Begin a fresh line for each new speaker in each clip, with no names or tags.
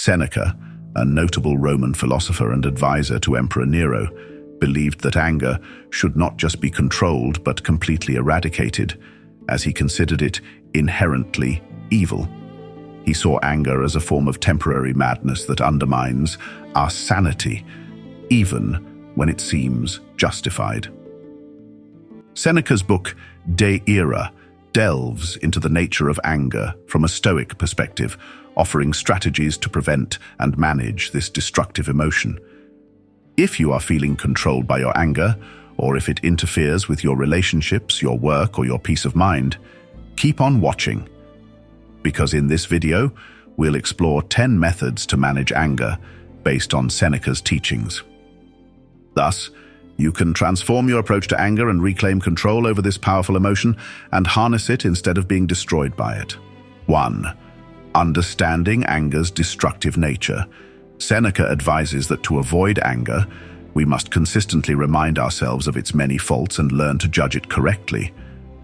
Seneca, a notable Roman philosopher and advisor to Emperor Nero, believed that anger should not just be controlled but completely eradicated, as he considered it inherently evil. He saw anger as a form of temporary madness that undermines our sanity, even when it seems justified. Seneca's book, De Ira, delves into the nature of anger from a Stoic perspective, offering strategies to prevent and manage this destructive emotion. If you are feeling controlled by your anger, or if it interferes with your relationships, your work, or your peace of mind, keep on watching. Because in this video, we'll explore 10 methods to manage anger based on Seneca's teachings. Thus, you can transform your approach to anger and reclaim control over this powerful emotion and harness it instead of being destroyed by it. 1. Understanding anger's destructive nature. Seneca advises that to avoid anger, we must consistently remind ourselves of its many faults and learn to judge it correctly.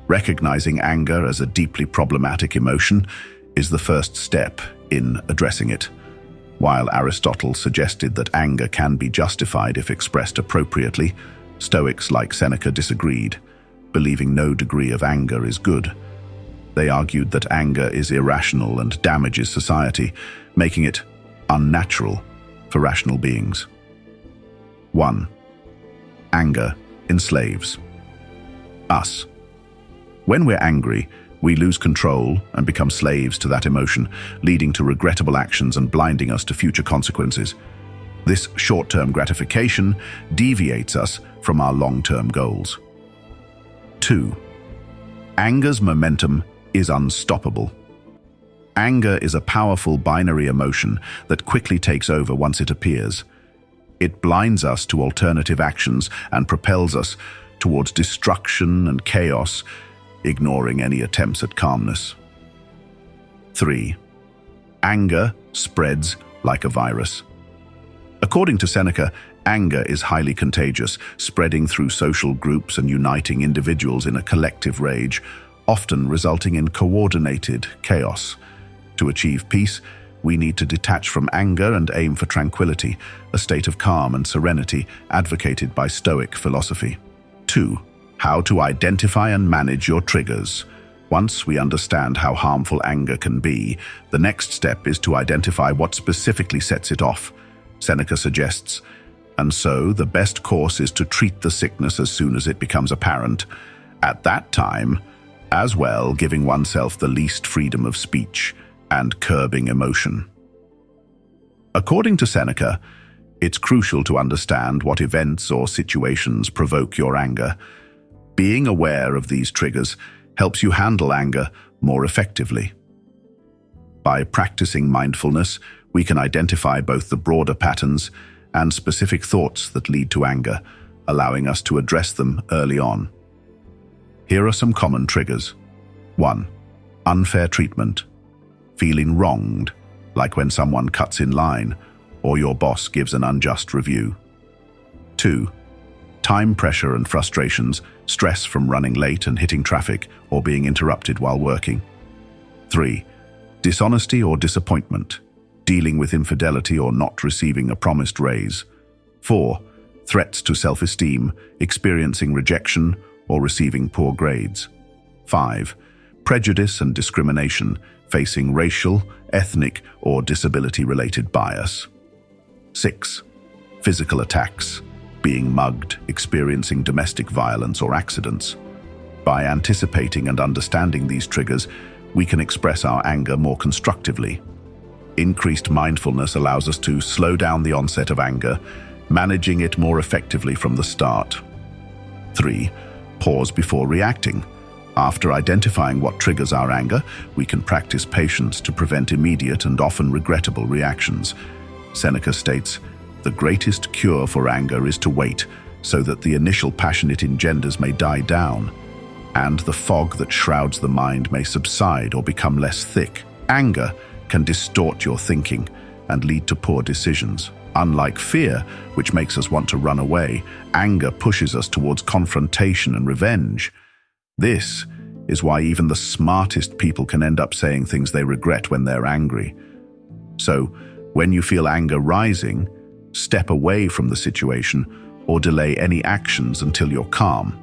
Recognizing anger as a deeply problematic emotion is the first step in addressing it. While Aristotle suggested that anger can be justified if expressed appropriately, Stoics like Seneca disagreed, believing no degree of anger is good. They argued that anger is irrational and damages society, making it unnatural for rational beings. 1. Anger enslaves us. When we're angry, we lose control and become slaves to that emotion, leading to regrettable actions and blinding us to future consequences. This short-term gratification deviates us from our long-term goals. 2. Anger's momentum is unstoppable. Anger is a powerful binary emotion that quickly takes over once it appears. It blinds us to alternative actions and propels us towards destruction and chaos, ignoring any attempts at calmness. 3. Anger spreads like a virus. According to Seneca, anger is highly contagious, spreading through social groups and uniting individuals in a collective rage, often resulting in coordinated chaos. To achieve peace, we need to detach from anger and aim for tranquility, a state of calm and serenity advocated by Stoic philosophy. 2. How to identify and manage your triggers. Once we understand how harmful anger can be, the next step is to identify what specifically sets it off. Seneca suggests, and so the best course is to treat the sickness as soon as it becomes apparent. At that time, as well, giving oneself the least freedom of speech and curbing emotion. According to Seneca, it's crucial to understand what events or situations provoke your anger. Being aware of these triggers helps you handle anger more effectively. By practicing mindfulness, we can identify both the broader patterns and specific thoughts that lead to anger, allowing us to address them early on. Here are some common triggers. 1. Unfair treatment. Feeling wronged, like when someone cuts in line or your boss gives an unjust review. 2. Time pressure and frustrations, stress from running late and hitting traffic or being interrupted while working. 3. Dishonesty or disappointment, dealing with infidelity or not receiving a promised raise. 4. Threats to self-esteem, experiencing rejection or receiving poor grades. 5. Prejudice and discrimination, facing racial, ethnic, or disability-related bias. 6. Physical attacks, being mugged, experiencing domestic violence or accidents. By anticipating and understanding these triggers, we can express our anger more constructively. Increased mindfulness allows us to slow down the onset of anger, managing it more effectively from the start. 3. Pause before reacting. After identifying what triggers our anger, we can practice patience to prevent immediate and often regrettable reactions. Seneca states, "The greatest cure for anger is to wait, so that the initial passion it engenders may die down, and the fog that shrouds the mind may subside or become less thick." Anger can distort your thinking and lead to poor decisions. Unlike fear, which makes us want to run away, anger pushes us towards confrontation and revenge. This is why even the smartest people can end up saying things they regret when they're angry. So, When you feel anger rising, step away from the situation or delay any actions until you're calm.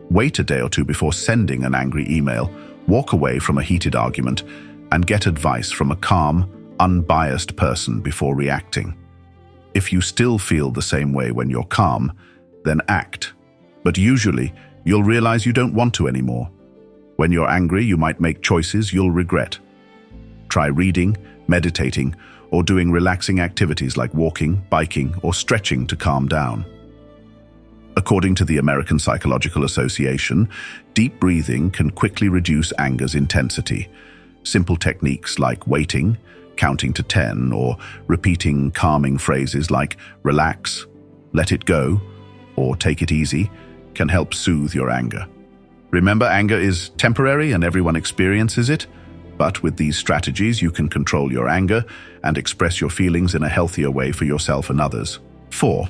Wait a day or two before sending an angry email, walk away from a heated argument, and get advice from a calm, unbiased person before reacting. If you still feel the same way when you're calm, then act. But usually, you'll realize you don't want to anymore. When you're angry, you might make choices you'll regret. Try reading, meditating, or doing relaxing activities like walking, biking, or stretching to calm down. According to the American Psychological Association, deep breathing can quickly reduce anger's intensity. Simple techniques like waiting, counting to 10, or repeating calming phrases like relax, let it go, or take it easy can help soothe your anger. Remember, anger is temporary and everyone experiences it, but with these strategies you can control your anger and express your feelings in a healthier way for yourself and others. 4.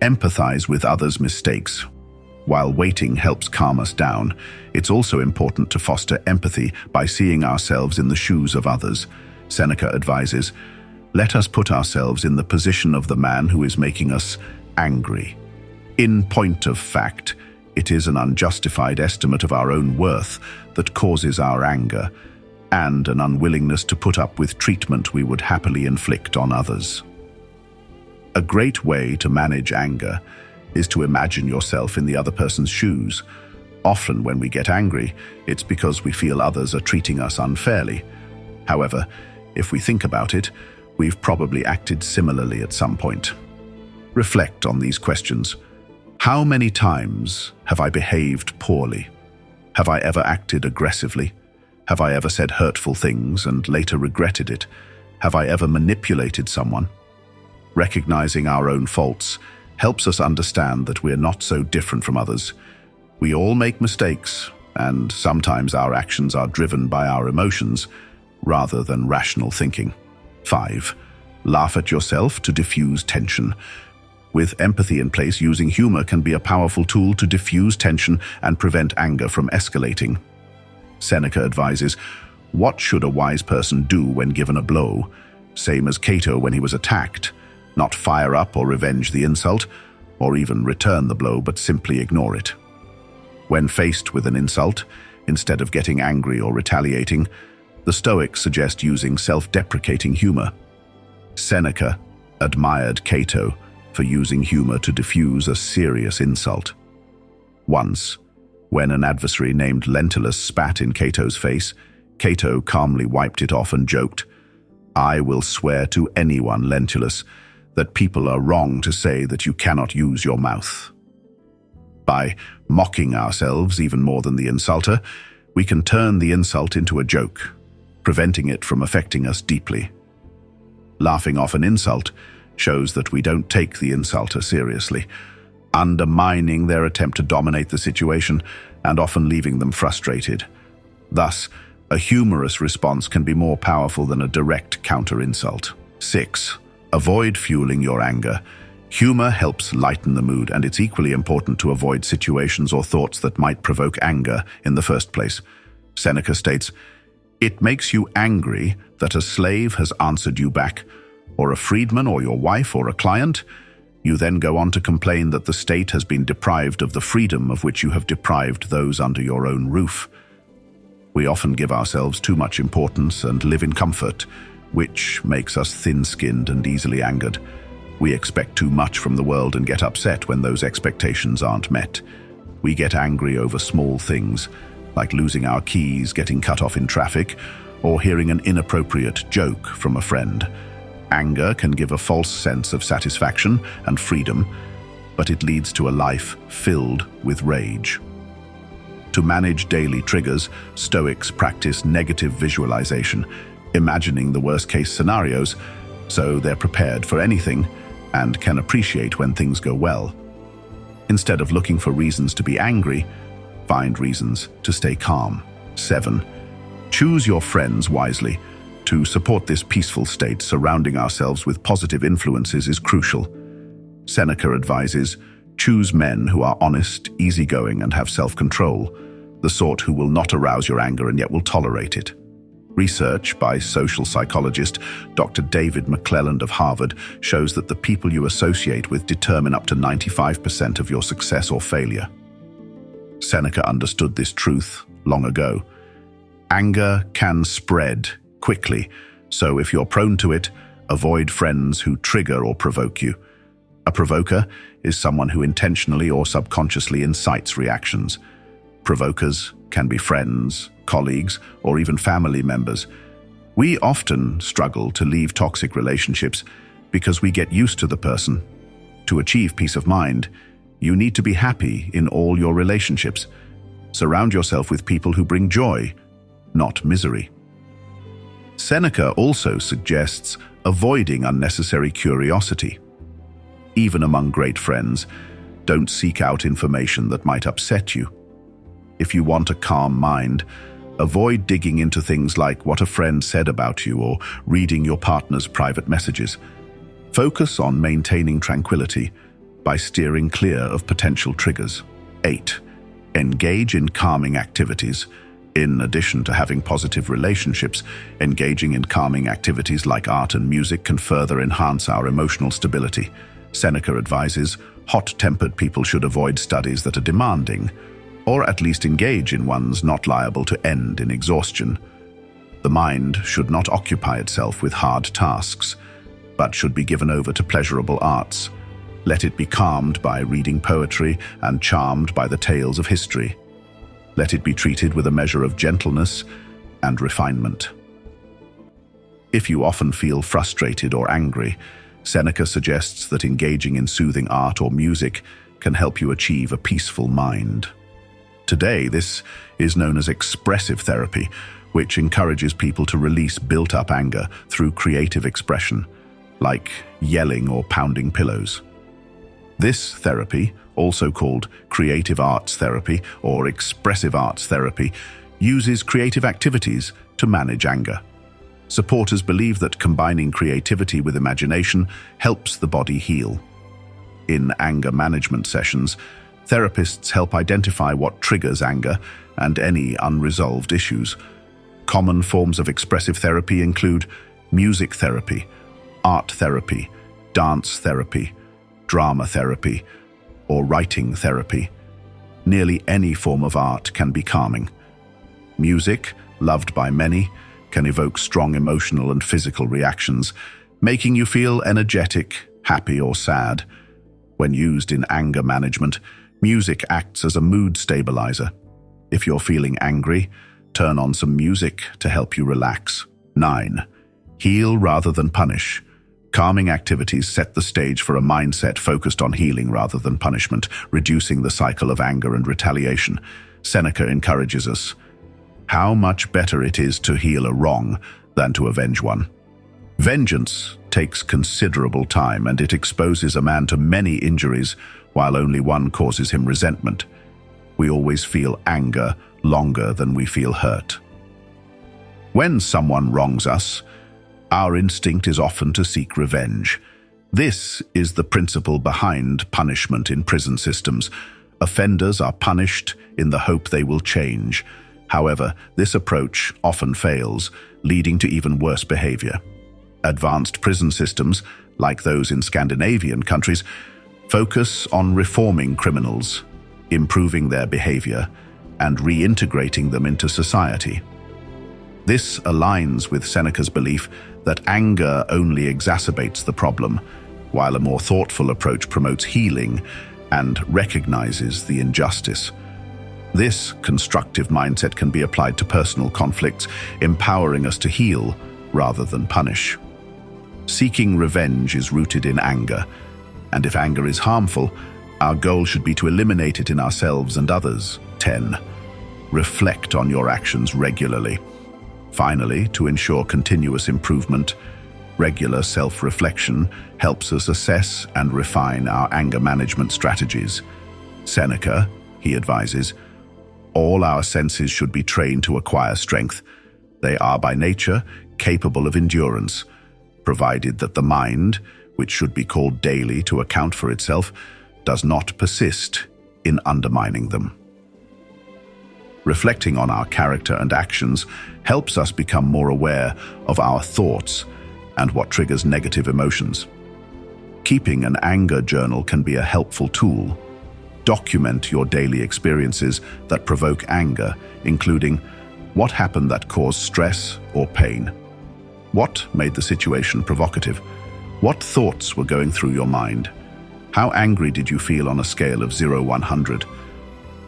Empathize with others' mistakes. While waiting helps calm us down, it's also important to foster empathy by seeing ourselves in the shoes of others. Seneca advises, "Let us put ourselves in the position of the man who is making us angry." In point of fact, it is an unjustified estimate of our own worth that causes our anger, and an unwillingness to put up with treatment we would happily inflict on others. A great way to manage anger is to imagine yourself in the other person's shoes. Often when we get angry, it's because we feel others are treating us unfairly. However, if we think about it, we've probably acted similarly at some point. Reflect on these questions. How many times have I behaved poorly? Have I ever acted aggressively? Have I ever said hurtful things and later regretted it? Have I ever manipulated someone? Recognizing our own faults helps us understand that we're not so different from others. We all make mistakes, and sometimes our actions are driven by our emotions rather than rational thinking. 5. Laugh at yourself to diffuse tension. With empathy in place, using humor can be a powerful tool to diffuse tension and prevent anger from escalating. Seneca advises, "What should a wise person do when given a blow? Same as Cato when he was attacked. Not fire up or revenge the insult, or even return the blow, but simply ignore it." When faced with an insult, instead of getting angry or retaliating, the Stoics suggest using self-deprecating humor. Seneca admired Cato for using humor to diffuse a serious insult. Once, when an adversary named Lentulus spat in Cato's face, Cato calmly wiped it off and joked, "I will swear to anyone, Lentulus, that people are wrong to say that you cannot use your mouth." By mocking ourselves even more than the insulter, we can turn the insult into a joke, preventing it from affecting us deeply. Laughing off an insult shows that we don't take the insulter seriously, undermining their attempt to dominate the situation and often leaving them frustrated. Thus, a humorous response can be more powerful than a direct counter-insult. 6. Avoid fueling your anger. Humor helps lighten the mood, and it's equally important to avoid situations or thoughts that might provoke anger in the first place. Seneca states, "It makes you angry that a slave has answered you back, or a freedman or your wife or a client. You then go on to complain that the state has been deprived of the freedom of which you have deprived those under your own roof." We often give ourselves too much importance and live in comfort, which makes us thin-skinned and easily angered. We expect too much from the world and get upset when those expectations aren't met. We get angry over small things, like losing our keys, getting cut off in traffic, or hearing an inappropriate joke from a friend. Anger can give a false sense of satisfaction and freedom, but it leads to a life filled with rage. To manage daily triggers, Stoics practice negative visualization, imagining the worst-case scenarios, so they're prepared for anything and can appreciate when things go well. Instead of looking for reasons to be angry, find reasons to stay calm. 7. Choose your friends wisely. To support this peaceful state, surrounding ourselves with positive influences is crucial. Seneca advises, choose men who are honest, easygoing, and have self-control, the sort who will not arouse your anger and yet will tolerate it. Research by social psychologist Dr. David McClelland of Harvard shows that the people you associate with determine up to 95% of your success or failure. Seneca understood this truth long ago. Anger can spread quickly, so if you're prone to it, avoid friends who trigger or provoke you. A provoker is someone who intentionally or subconsciously incites reactions. Provokers can be friends, colleagues, or even family members. We often struggle to leave toxic relationships because we get used to the person. To achieve peace of mind, you need to be happy in all your relationships. Surround yourself with people who bring joy, not misery. Seneca also suggests avoiding unnecessary curiosity. Even among great friends, don't seek out information that might upset you. If you want a calm mind, avoid digging into things like what a friend said about you or reading your partner's private messages. Focus on maintaining tranquility by steering clear of potential triggers. 8. Engage in calming activities. In addition to having positive relationships, engaging in calming activities like art and music can further enhance our emotional stability. Seneca advises hot-tempered people should avoid studies that are demanding, or at least engage in ones not liable to end in exhaustion. The mind should not occupy itself with hard tasks, but should be given over to pleasurable arts. Let it be calmed by reading poetry and charmed by the tales of history. Let it be treated with a measure of gentleness and refinement. If you often feel frustrated or angry, Seneca suggests that engaging in soothing art or music can help you achieve a peaceful mind. Today, this is known as expressive therapy, which encourages people to release built-up anger through creative expression, like yelling or pounding pillows. This therapy, also called creative arts therapy or expressive arts therapy, uses creative activities to manage anger. Supporters believe that combining creativity with imagination helps the body heal. In anger management sessions, therapists help identify what triggers anger and any unresolved issues. Common forms of expressive therapy include music therapy, art therapy, dance therapy, drama therapy, or writing therapy. Nearly any form of art can be calming. Music, loved by many, can evoke strong emotional and physical reactions, making you feel energetic, happy, or sad. When used in anger management, music acts as a mood stabilizer. If you're feeling angry, turn on some music to help you relax. 9. Heal rather than punish. Calming activities set the stage for a mindset focused on healing rather than punishment, reducing the cycle of anger and retaliation. Seneca encourages us, how much better it is to heal a wrong than to avenge one. Vengeance takes considerable time, and it exposes a man to many injuries while only one causes him resentment. We always feel anger longer than we feel hurt. When someone wrongs us, our instinct is often to seek revenge. This is the principle behind punishment in prison systems. Offenders are punished in the hope they will change. However, this approach often fails, leading to even worse behavior. Advanced prison systems, like those in Scandinavian countries, focus on reforming criminals, improving their behavior, and reintegrating them into society. This aligns with Seneca's belief that anger only exacerbates the problem, while a more thoughtful approach promotes healing and recognizes the injustice. This constructive mindset can be applied to personal conflicts, empowering us to heal rather than punish. Seeking revenge is rooted in anger, and if anger is harmful, our goal should be to eliminate it in ourselves and others. 10. Reflect on your actions regularly. Finally, to ensure continuous improvement, regular self-reflection helps us assess and refine our anger management strategies. Seneca, he advises, all our senses should be trained to acquire strength. They are by nature capable of endurance, provided that the mind, which should be called daily to account for itself, does not persist in undermining them. Reflecting on our character and actions helps us become more aware of our thoughts and what triggers negative emotions. Keeping an anger journal can be a helpful tool. Document your daily experiences that provoke anger, including what happened that caused stress or pain. What made the situation provocative? What thoughts were going through your mind? How angry did you feel on a scale of 0–100?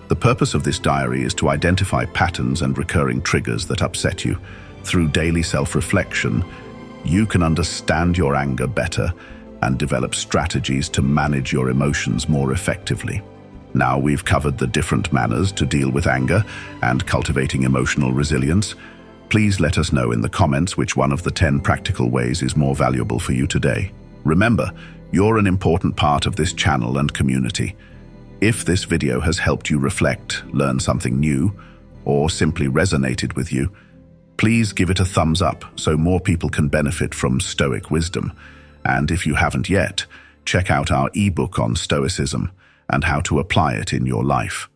The purpose of this diary is to identify patterns and recurring triggers that upset you. Through daily self-reflection, you can understand your anger better and develop strategies to manage your emotions more effectively. Now we've covered the different manners to deal with anger and cultivating emotional resilience. Please let us know in the comments which one of the 10 practical ways is more valuable for you today. Remember, you're an important part of this channel and community. If this video has helped you reflect, learn something new, or simply resonated with you, please give it a thumbs up so more people can benefit from Stoic wisdom. And if you haven't yet, check out our ebook on Stoicism and how to apply it in your life.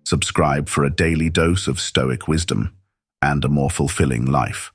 Subscribe for a daily dose of Stoic wisdom and a more fulfilling life.